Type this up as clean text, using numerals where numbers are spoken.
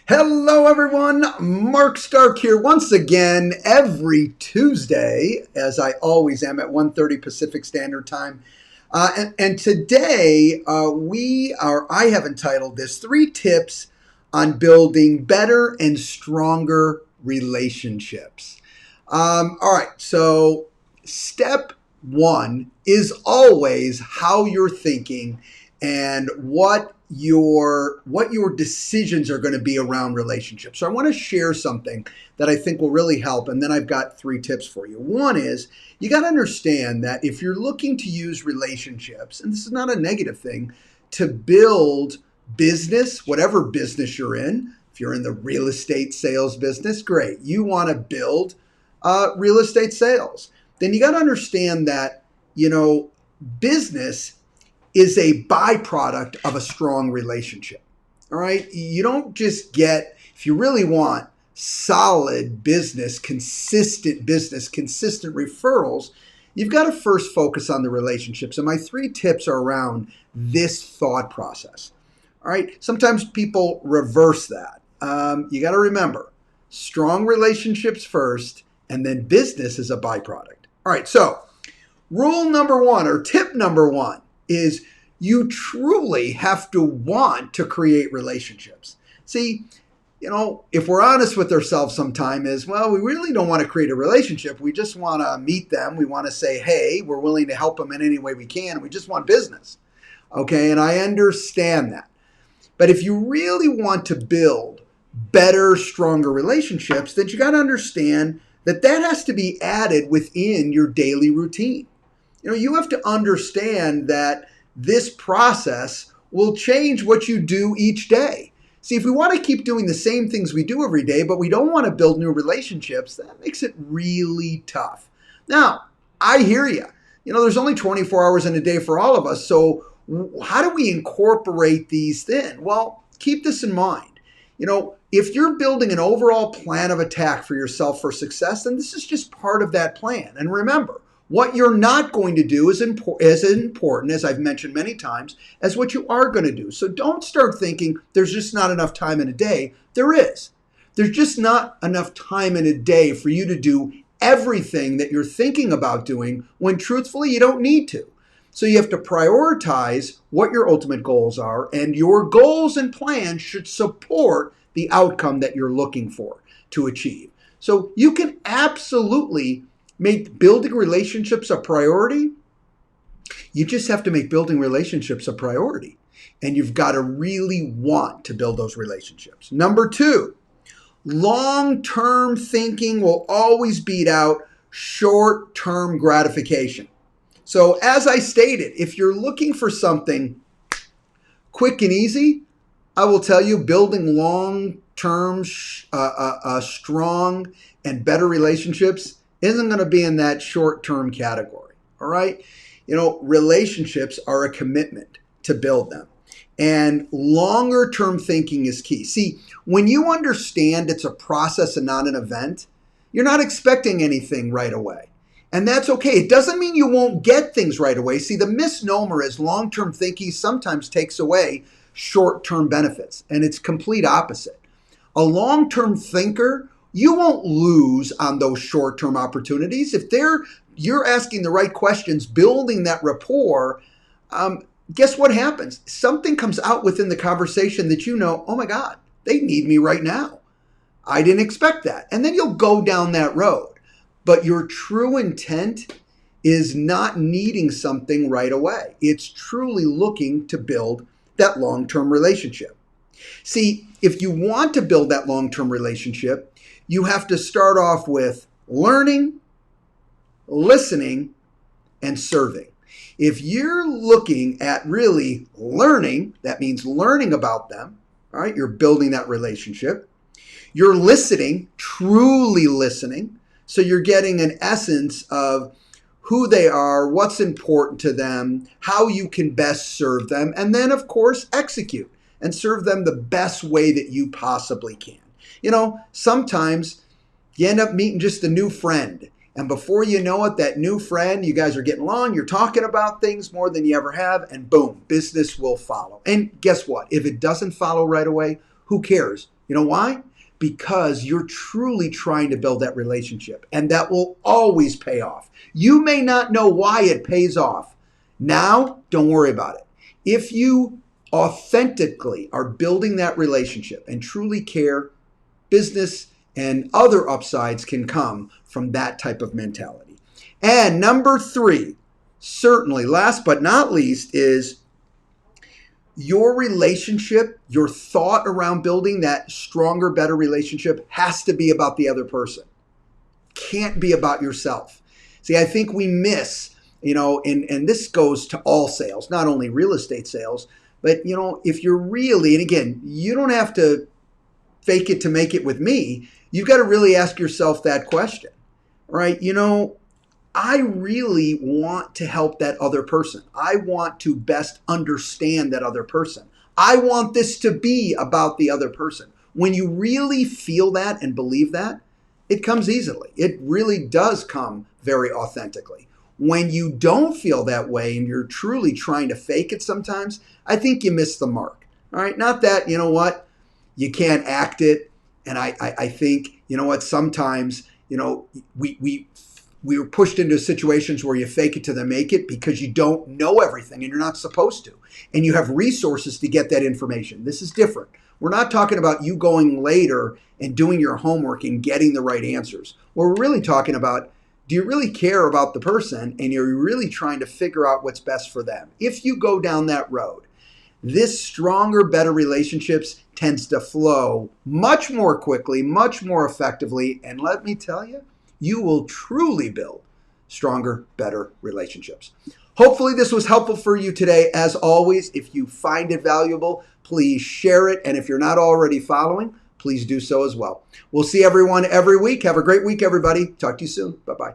Hello, everyone. Mark Stark here once again every Tuesday, as I always am at 1:30 Pacific Standard Time. And today I have entitled this Three Tips on Building Better and Stronger Relationships. All right, so step one is always how you're thinking and what your decisions are going to be around relationships. So I want to share something that I think will really help, and then I've got three tips for you. One is you got to understand that if you're looking to use relationships, and this is not a negative thing, to build business, whatever business you're in. If you're in the real estate sales business, great. You want to build real estate sales. Then you got to understand that, business is a byproduct of a strong relationship. All right. You don't just get, if you really want solid business, consistent referrals, you've got to first focus on the relationships. And my three tips are around this thought process. All right. Sometimes people reverse that. You got to remember strong relationships first, and then business is a byproduct. All right. So, rule number one or tip number one is you truly have to want to create relationships. See, if we're honest with ourselves sometime is, well, we really don't want to create a relationship. We just want to meet them. We want to say, hey, we're willing to help them in any way we can. We just want business. Okay, and I understand that. But if you really want to build better, stronger relationships, then you got to understand that has to be added within your daily routine. You have to understand that this process will change what you do each day. See, if we want to keep doing the same things we do every day, but we don't want to build new relationships, that makes it really tough. Now, I hear you. There's only 24 hours in a day for all of us. So how do we incorporate these in? Well, keep this in mind. If you're building an overall plan of attack for yourself for success, then this is just part of that plan. And remember, what you're not going to do is as important, as I've mentioned many times, as what you are going to do. So don't start thinking there's just not enough time in a day. There is. There's just not enough time in a day for you to do everything that you're thinking about doing when truthfully you don't need to. So you have to prioritize what your ultimate goals are, and your goals and plans should support the outcome that you're looking for to achieve. So you can absolutely make building relationships a priority. You just have to make building relationships a priority. And you've got to really want to build those relationships. Number two, long-term thinking will always beat out short-term gratification. So as I stated, if you're looking for something quick and easy, I will tell you building long-term, strong and better relationships isn't going to be in that short-term category. All right. Relationships are a commitment to build them. And longer-term thinking is key. See, when you understand it's a process and not an event, you're not expecting anything right away. And that's okay. It doesn't mean you won't get things right away. See, the misnomer is long-term thinking sometimes takes away short-term benefits, and it's complete opposite. A long-term thinker, you won't lose on those short-term opportunities. If you're asking the right questions, building that rapport, guess what happens? Something comes out within the conversation that oh my God, they need me right now. I didn't expect that. And then you'll go down that road. But your true intent is not needing something right away. It's truly looking to build that long-term relationship. See, if you want to build that long-term relationship, you have to start off with learning, listening, and serving. If you're looking at really learning, that means learning about them, all right? You're building that relationship. You're listening, truly listening. So you're getting an essence of who they are, what's important to them, how you can best serve them, and then, of course, execute and serve them the best way that you possibly can. Sometimes you end up meeting just a new friend, and before you know it, that new friend, you guys are getting along, you're talking about things more than you ever have, and boom, business will follow. And guess what? If it doesn't follow right away, who cares? You know why? Because you're truly trying to build that relationship, and that will always pay off. You may not know why it pays off. Now, don't worry about it. If you authentically are building that relationship and truly care, business and other upsides can come from that type of mentality. And number 3, certainly last but not least, is your relationship, your thought around building that stronger, better relationship has to be about the other person. Can't be about yourself. See, I think we miss, and this goes to all sales, not only real estate sales, but, if you're really, and again, you don't have to fake it to make it with me. You've got to really ask yourself that question, right? I really want to help that other person. I want to best understand that other person. I want this to be about the other person. When you really feel that and believe that, it comes easily. It really does come very authentically. When you don't feel that way and you're truly trying to fake it sometimes, I think you miss the mark. All right. Not that, you can't act it. And I think, sometimes, we were pushed into situations where you fake it till they make it because you don't know everything and you're not supposed to. And you have resources to get that information. This is different. We're not talking about you going later and doing your homework and getting the right answers. What we're really talking about, do you really care about the person and you're really trying to figure out what's best for them? If you go down that road, this stronger, better relationships tends to flow much more quickly, much more effectively. And let me tell you, you will truly build stronger, better relationships. Hopefully this was helpful for you today. As always, if you find it valuable, please share it. And if you're not already following, please do so as well. We'll see everyone every week. Have a great week, everybody. Talk to you soon. Bye-bye.